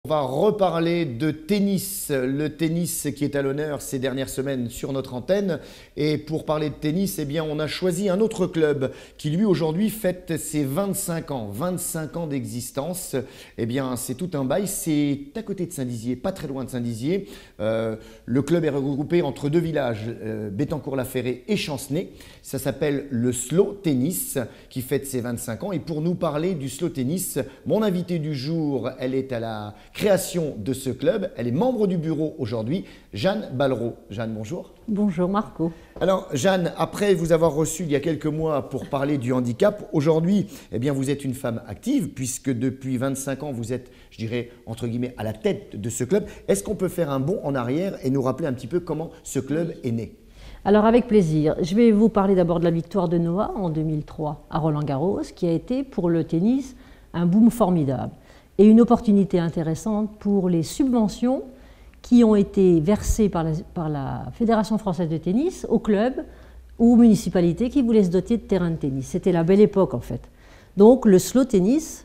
On va reparler de tennis, le tennis qui est à l'honneur ces dernières semaines sur notre antenne. Et pour parler de tennis, eh bien, on a choisi un autre club qui lui aujourd'hui fête ses 25 ans d'existence. Eh bien, c'est tout un bail, c'est à côté de Saint-Dizier, pas très loin de Saint-Dizier. Le club est regroupé entre deux villages, Bettencourt-la-Ferrée et Chancenay. Ça s'appelle le Slow Tennis qui fête ses 25 ans. Et pour nous parler du Slow Tennis, mon invitée du jour, elle est à la création de ce club. Elle est membre du bureau aujourd'hui, Jeanne Ballereau. Jeanne, bonjour. Bonjour Marco. Alors Jeanne, après vous avoir reçu il y a quelques mois pour parler du handicap, aujourd'hui, eh bien, vous êtes une femme active puisque depuis 25 ans, vous êtes, je dirais, entre guillemets, à la tête de ce club. Est-ce qu'on peut faire un bond en arrière et nous rappeler un petit peu comment ce club est né ? Alors avec plaisir. Je vais vous parler d'abord de la victoire de Noah en 2003 à Roland-Garros, qui a été pour le tennis un boom formidable et une opportunité intéressante pour les subventions qui ont été versées par la Fédération française de tennis aux clubs ou aux municipalités qui voulaient se doter de terrains de tennis. C'était la belle époque en fait. Donc le slow tennis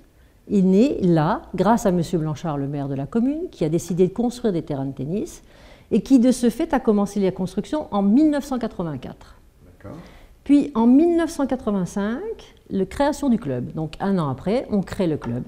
est né là grâce à M. Blanchard, le maire de la commune, qui a décidé de construire des terrains de tennis et qui de ce fait a commencé la construction en 1984. D'accord. Puis en 1985, la création du club. Donc un an après, on crée le club.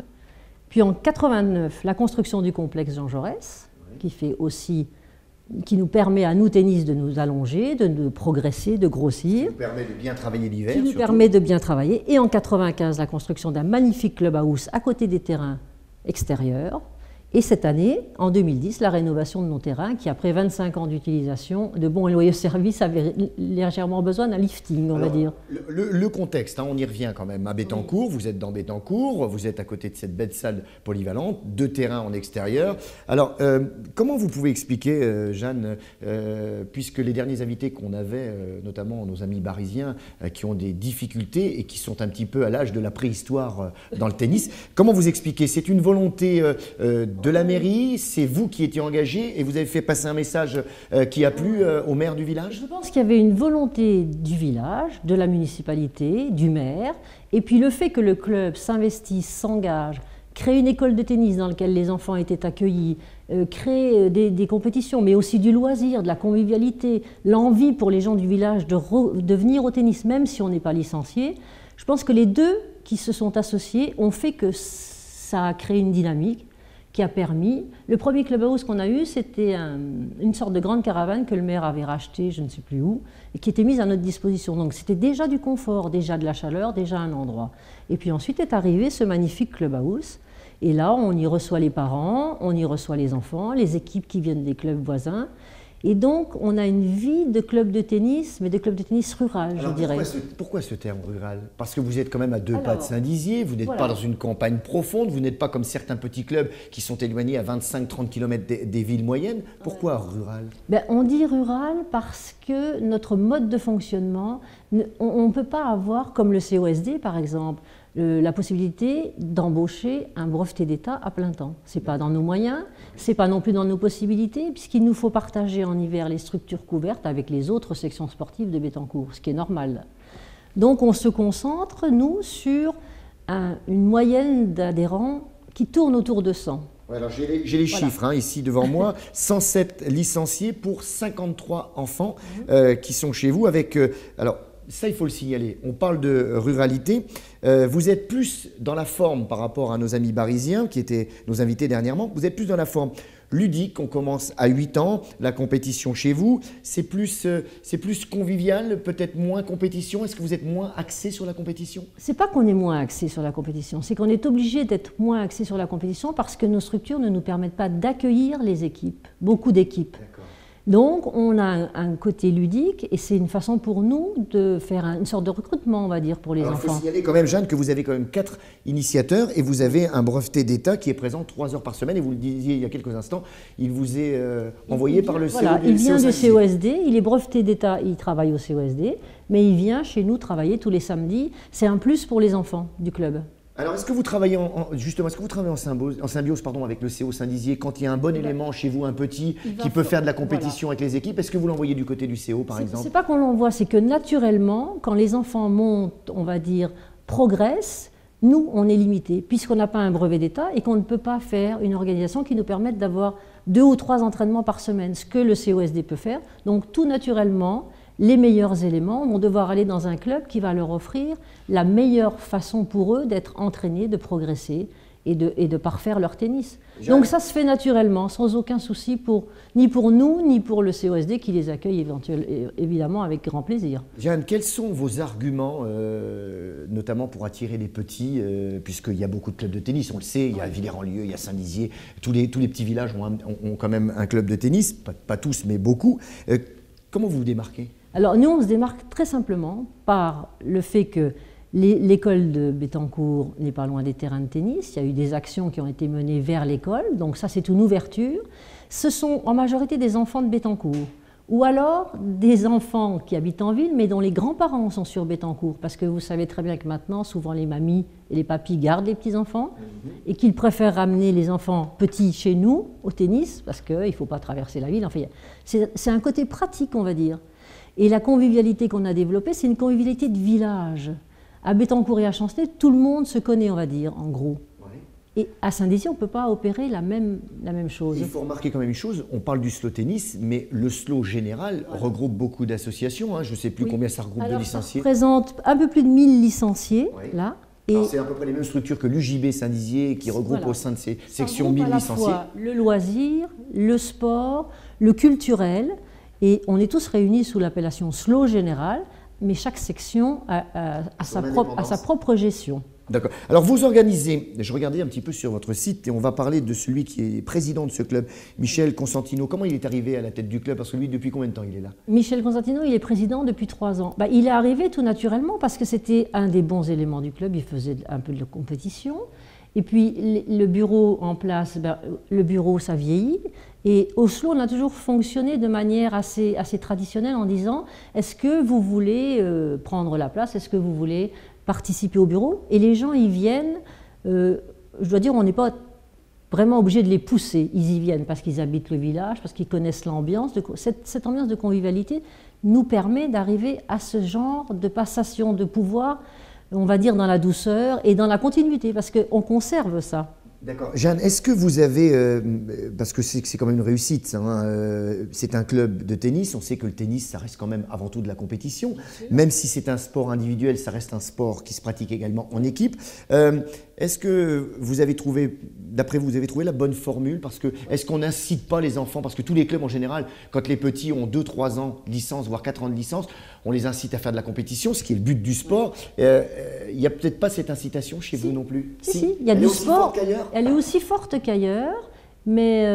Puis en 89, la construction du complexe Jean Jaurès, qui nous permet à nous tennis de nous allonger, de progresser, de grossir. Qui nous permet de bien travailler l'hiver. Qui nous permet de bien travailler. Et en 95, la construction d'un magnifique clubhouse à côté des terrains extérieurs. Et cette année, en 2010, la rénovation de nos terrains qui, après 25 ans d'utilisation, de bons et loyaux services, avait légèrement besoin d'un lifting, on va dire. Le contexte, on y revient quand même. À Bettencourt, vous êtes dans Bettencourt, vous êtes à côté de cette belle salle polyvalente, 2 terrains en extérieur. Alors, comment vous pouvez expliquer, Jeanne, puisque les derniers invités qu'on avait, notamment nos amis barisiens, qui ont des difficultés et qui sont un petit peu à l'âge de la préhistoire dans le tennis, comment vous expliquez? C'est une volonté de la mairie, c'est vous qui étiez engagé et vous avez fait passer un message qui a plu au maire du village? Je pense qu'il y avait une volonté du village, de la municipalité, du maire, et puis le fait que le club s'investisse, s'engage, crée une école de tennis dans laquelle les enfants étaient accueillis, crée des compétitions, mais aussi du loisir, de la convivialité, l'envie pour les gens du village de venir au tennis, même si on n'est pas licencié. Je pense que les deux qui se sont associés ont fait que ça a créé une dynamique qui a permis. Le premier clubhouse qu'on a eu, c'était une sorte de grande caravane que le maire avait rachetée, je ne sais plus où, et qui était mise à notre disposition. Donc c'était déjà du confort, déjà de la chaleur, déjà un endroit. Et puis ensuite est arrivé ce magnifique clubhouse. Et là, on y reçoit les parents, on y reçoit les enfants, les équipes qui viennent des clubs voisins. Et donc, on a une vie de club de tennis, mais de club de tennis rural, je dirais. Pourquoi ce terme rural? Parce que vous êtes quand même à 2 pas de Saint-Dizier, vous n'êtes pas dans une campagne profonde, vous n'êtes pas comme certains petits clubs qui sont éloignés à 25-30 km des villes moyennes. Pourquoi rural? On dit rural parce que notre mode de fonctionnement, on ne peut pas avoir, comme le COSD par exemple, la possibilité d'embaucher un breveté d'État à plein temps. Ce n'est pas dans nos moyens, ce n'est pas non plus dans nos possibilités, puisqu'il nous faut partager en hiver les structures couvertes avec les autres sections sportives de Bettencourt, ce qui est normal. Donc on se concentre, nous, sur une moyenne d'adhérents qui tourne autour de 100. Ouais, alors j'ai les chiffres ici devant moi, 107 licenciés pour 53 enfants qui sont chez vous avec... alors, ça, il faut le signaler. On parle de ruralité. Vous êtes plus dans la forme par rapport à nos amis barisiens, qui étaient nos invités dernièrement. Vous êtes plus dans la forme ludique. On commence à 8 ans. La compétition chez vous, c'est plus convivial, peut-être moins compétition. Est-ce que vous êtes moins axé sur la compétition? C'est pas qu'on est moins axé sur la compétition. C'est qu'on est obligé d'être moins axé sur la compétition parce que nos structures ne nous permettent pas d'accueillir les équipes, beaucoup d'équipes. Donc, on a un côté ludique et c'est une façon pour nous de faire une sorte de recrutement, on va dire, pour les enfants. Il faut signaler quand même, Jeanne, que vous avez quand même 4 initiateurs et vous avez un breveté d'État qui est présent 3 heures par semaine. Et vous le disiez il y a quelques instants, il vous est envoyé par le COSD. Voilà, il vient du COSD, il est breveté d'État, il travaille au COSD, mais il vient chez nous travailler tous les samedis. C'est un plus pour les enfants du club. Alors, est-ce que vous travaillez en symbiose avec le CO Saint-Dizier quand il y a un bon élément chez vous, un petit, qui peut faire de la compétition avec les équipes? Est-ce que vous l'envoyez du côté du CO, par exemple? C'est pas qu'on l'envoie, c'est que naturellement, quand les enfants montent, on va dire, progressent, Nous, on est limité, puisqu'on n'a pas un brevet d'État et qu'on ne peut pas faire une organisation qui nous permette d'avoir 2 ou 3 entraînements par semaine, ce que le COSD peut faire. Donc tout naturellement, les meilleurs éléments vont devoir aller dans un club qui va leur offrir la meilleure façon pour eux d'être entraînés, de progresser et de parfaire leur tennis. Donc ça se fait naturellement, sans aucun souci, ni pour nous, ni pour le COSD qui les accueille évidemment avec grand plaisir. Jeanne, quels sont vos arguments, notamment pour attirer les petits, puisqu'il y a beaucoup de clubs de tennis, on le sait, il y a Villers-en-Lieu, il y a Saint-Dizier, tous les petits villages ont quand même un club de tennis, pas tous, mais beaucoup. Comment vous vous démarquez? Alors nous, on se démarque très simplement par le fait que l'école de Bettencourt n'est pas loin des terrains de tennis. Il y a eu des actions qui ont été menées vers l'école, donc ça c'est une ouverture. Ce sont en majorité des enfants de Bettencourt, ou alors des enfants qui habitent en ville, mais dont les grands-parents sont sur Bettencourt, parce que vous savez très bien que maintenant, souvent les mamies et les papis gardent les petits-enfants, et qu'ils préfèrent ramener les enfants petits chez nous au tennis, parce qu'il ne faut pas traverser la ville. Enfin, c'est un côté pratique, on va dire. Et la convivialité qu'on a développée, c'est une convivialité de village. À Bettencourt et à Chancenay, tout le monde se connaît, on va dire, en gros. Ouais. Et à Saint-Dizier, on ne peut pas opérer la même chose. Il faut remarquer quand même une chose, on parle du slow tennis, mais le slow général regroupe beaucoup d'associations. Hein, je ne sais plus combien ça regroupe de licenciés. Ça représente un peu plus de 1000 licenciés, là. C'est à peu près les mêmes structures que l'UJB Saint-Dizier, qui regroupe au sein de ces sections 1000 licenciés. Fois le loisir, le sport, le culturel, et on est tous réunis sous l'appellation slow général, mais chaque section a sa propre gestion. D'accord. Alors vous organisez, je regardais un petit peu sur votre site et on va parler de celui qui est président de ce club, Michel Consentino. Comment il est arrivé à la tête du club? Parce que lui, depuis combien de temps il est là? Michel Consentino, il est président depuis 3 ans. Il est arrivé tout naturellement parce que c'était un des bons éléments du club, il faisait un peu de compétition. Et puis le bureau en place, le bureau ça vieillit. Et Oslo, on a toujours fonctionné de manière assez traditionnelle en disant est-ce que vous voulez prendre la place, est-ce que vous voulez participer au bureau? Et les gens y viennent, je dois dire, on n'est pas vraiment obligé de les pousser. Ils y viennent parce qu'ils habitent le village, parce qu'ils connaissent l'ambiance. Cette ambiance de convivialité nous permet d'arriver à ce genre de passation de pouvoir, on va dire, dans la douceur et dans la continuité, parce qu'on conserve ça. D'accord. Jeanne, est-ce que vous avez, parce que c'est quand même une réussite, hein, c'est un club de tennis, on sait que le tennis, ça reste quand même avant tout de la compétition, même si c'est un sport individuel, ça reste un sport qui se pratique également en équipe. Est-ce que vous avez trouvé, d'après vous, avez trouvé la bonne formule? Parce que, est-ce qu'on n'incite pas les enfants? Parce que tous les clubs en général, quand les petits ont 2-3 ans de licence, voire 4 ans de licence, on les incite à faire de la compétition, ce qui est le but du sport. Il n'y a peut-être pas cette incitation chez vous non plus? Si, il y a du sport. Elle est aussi forte qu'ailleurs, mais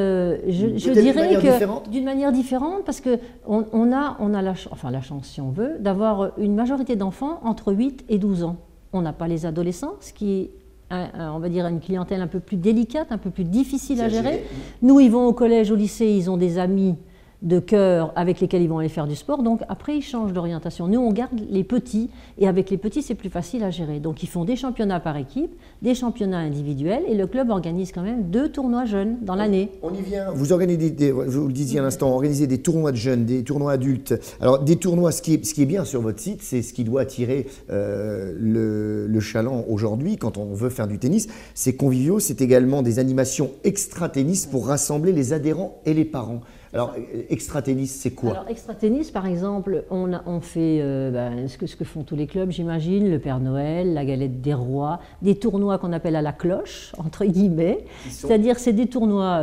je dirais que d'une manière différente, parce qu'on a la chance, si on veut, d'avoir une majorité d'enfants entre 8 et 12 ans. On n'a pas les adolescents, ce qui est, on va dire, une clientèle un peu plus délicate, un peu plus difficile à gérer. Nous, ils vont au collège, au lycée, ils ont des amis de cœur avec lesquels ils vont aller faire du sport, donc après ils changent d'orientation. Nous on garde les petits et avec les petits c'est plus facile à gérer. Donc ils font des championnats par équipe, des championnats individuels et le club organise quand même 2 tournois jeunes dans l'année. On y vient, vous organisez, vous le disiez à l'instant, organisez des tournois de jeunes, des tournois adultes. Alors des tournois, ce qui est bien sur votre site, c'est ce qui doit attirer le chaland aujourd'hui quand on veut faire du tennis, c'est conviviaux, c'est également des animations extra-tennis pour rassembler les adhérents et les parents. Alors, extra-tennis, c'est quoi? Alors, extra-tennis, par exemple, on fait ce que font tous les clubs, j'imagine, le Père Noël, la galette des rois, des tournois qu'on appelle à la cloche, entre guillemets. C'est-à-dire, c'est des tournois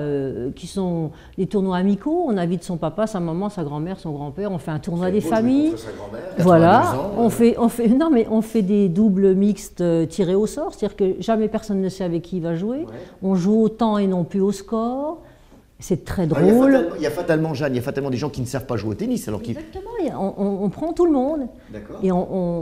qui sont des tournois amicaux. On invite son papa, sa maman, sa grand-mère, son grand-père. On fait un tournoi des familles. Voilà. On fait des doubles mixtes tirés au sort. C'est-à-dire que jamais personne ne sait avec qui il va jouer. Ouais. On joue au temps et non plus au score. C'est très drôle. Il y a fatalement, Jeanne, il y a fatalement des gens qui ne savent pas jouer au tennis. Alors exactement, on prend tout le monde. Et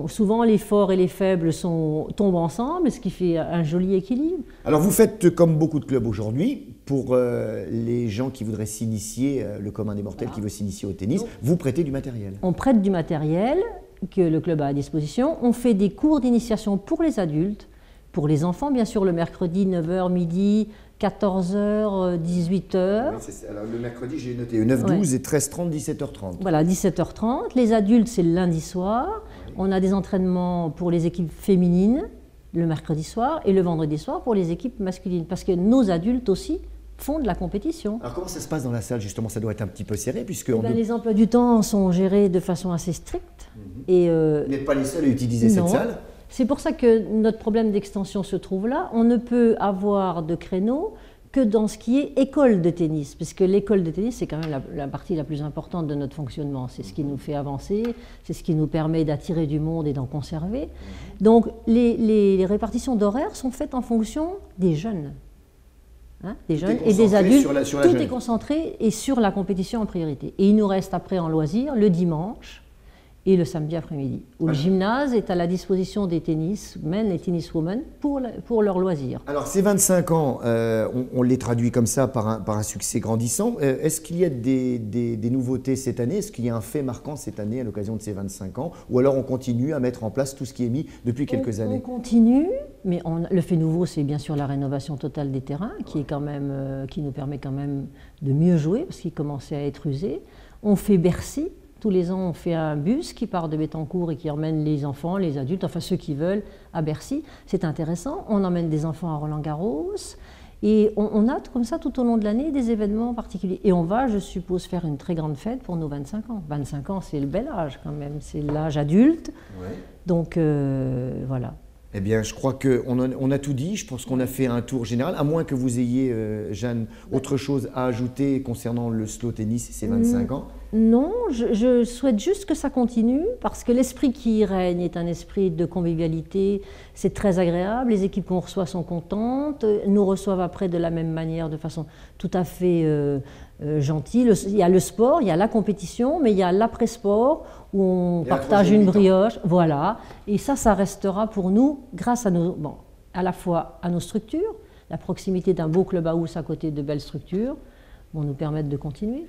souvent, les forts et les faibles tombent ensemble, ce qui fait un joli équilibre. Alors, vous faites comme beaucoup de clubs aujourd'hui, pour les gens qui voudraient s'initier, le commun des mortels qui veut s'initier au tennis, vous prêtez du matériel. On prête du matériel que le club a à disposition. On fait des cours d'initiation pour les adultes, pour les enfants, bien sûr, le mercredi, 9h, midi, 14h, 18h. Alors, le mercredi, j'ai noté 9-12 et 13-30, 17h30. Voilà, 17h30. Les adultes, c'est le lundi soir. On a des entraînements pour les équipes féminines, le mercredi soir et le vendredi soir pour les équipes masculines. Parce que nos adultes aussi font de la compétition. Alors comment ça se passe dans la salle justement? Ça doit être un petit peu serré puisque... Les emplois du temps sont gérés de façon assez stricte. Et, vous n'êtes pas les seuls à utiliser cette salle? C'est pour ça que notre problème d'extension se trouve là. On ne peut avoir de créneaux que dans ce qui est école de tennis, puisque l'école de tennis, c'est quand même la partie la plus importante de notre fonctionnement. C'est ce qui nous fait avancer, c'est ce qui nous permet d'attirer du monde et d'en conserver. Donc les répartitions d'horaires sont faites en fonction des jeunes. Des jeunes et des adultes. Tout est concentré et sur la compétition en priorité. Et il nous reste après en loisir le dimanche et le samedi après-midi, où le gymnase est à la disposition des tennismen et tenniswomen pour leurs loisirs. Alors ces 25 ans, on les traduit comme ça par un succès grandissant. Est-ce qu'il y a des nouveautés cette année? Est-ce qu'il y a un fait marquant cette année à l'occasion de ces 25 ans? Ou alors on continue à mettre en place tout ce qui est mis depuis quelques années? On continue, mais le fait nouveau, c'est bien sûr la rénovation totale des terrains, qui nous permet quand même de mieux jouer, parce qu'ils commençaient à être usés. On fait Bercy. Tous les ans, on fait un bus qui part de Bettencourt et qui emmène les enfants, les adultes, enfin ceux qui veulent, à Bercy. C'est intéressant. On emmène des enfants à Roland-Garros. Et on a comme ça tout au long de l'année des événements particuliers. Et on va, je suppose, faire une très grande fête pour nos 25 ans. 25 ans, c'est le bel âge quand même. C'est l'âge adulte. Ouais. Donc voilà. Eh bien, je crois qu'on a tout dit. Je pense qu'on a fait un tour général, à moins que vous ayez, Jeanne, autre chose à ajouter concernant le slow tennis et ses 25 ans. Non, je souhaite juste que ça continue, parce que l'esprit qui y règne est un esprit de convivialité. C'est très agréable, les équipes qu'on reçoit sont contentes, nous reçoivent après de la même manière, de façon tout à fait gentille. Il y a le sport, il y a la compétition, mais il y a l'après-sport, où on partage une brioche, voilà. Et ça restera pour nous, grâce à la fois à nos structures, la proximité d'un beau club house à côté de belles structures, vont nous permettre de continuer.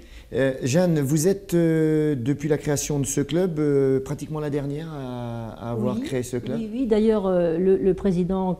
Jeanne, vous êtes, depuis la création de ce club, pratiquement la dernière à avoir créé ce club? Oui. D'ailleurs, le président,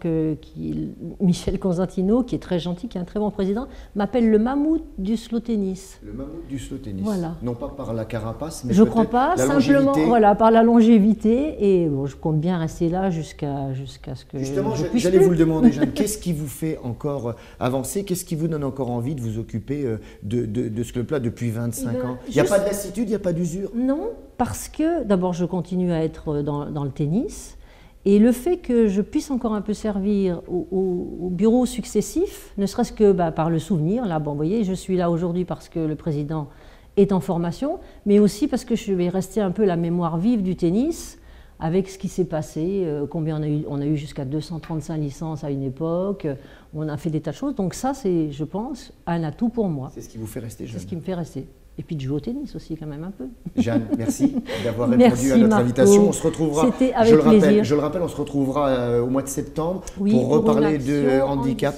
Michel Constantino, qui est très gentil, qui est un très bon président, m'appelle le mammouth du slow tennis. Le mammouth du slow tennis. Voilà. Non pas par la carapace, mais je ne crois pas, simplement par la longévité. Et je compte bien rester là jusqu'à ce que Justement, j'allais vous le demander, Jeanne. Qu'est-ce qui vous fait encore avancer? Qu'est-ce qui vous donne encore envie de vous occuper de ce club-là depuis 25 ans? Il n'y a pas de lassitude, il n'y a pas d'usure? Non, parce que d'abord je continue à être dans le tennis, et le fait que je puisse encore un peu servir aux bureaux successifs, ne serait-ce que par le souvenir, là, vous voyez, je suis là aujourd'hui parce que le président est en formation, mais aussi parce que je vais rester un peu la mémoire vive du tennis, avec ce qui s'est passé, combien on a eu jusqu'à 235 licences à une époque, on a fait des tas de choses, donc ça c'est, je pense, un atout pour moi. C'est ce qui vous fait rester jeune. C'est ce qui me fait rester. Et puis de jouer au tennis aussi quand même un peu. Jeanne, merci d'avoir répondu à notre invitation. On se retrouvera, je le rappelle, on se retrouvera au mois de septembre pour reparler de handicap.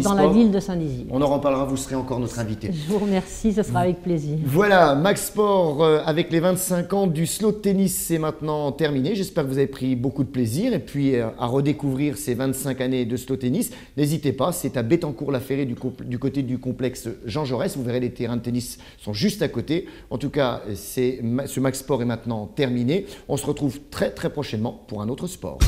Dans la ville de Saint-Dizier. On en reparlera, vous serez encore notre invité. Je vous remercie, ce sera avec plaisir. Voilà, Max Sport avec les 25 ans du slow tennis, c'est maintenant terminé. J'espère que vous avez pris beaucoup de plaisir et puis à redécouvrir ces 25 années de slow tennis. N'hésitez pas, c'est à Bettencourt-la-Ferrée du côté du complexe Jean Jaurès. Vous verrez, les terrains de tennis sont juste à côté. En tout cas, ce Max Sport est maintenant terminé. On se retrouve très très prochainement pour un autre sport.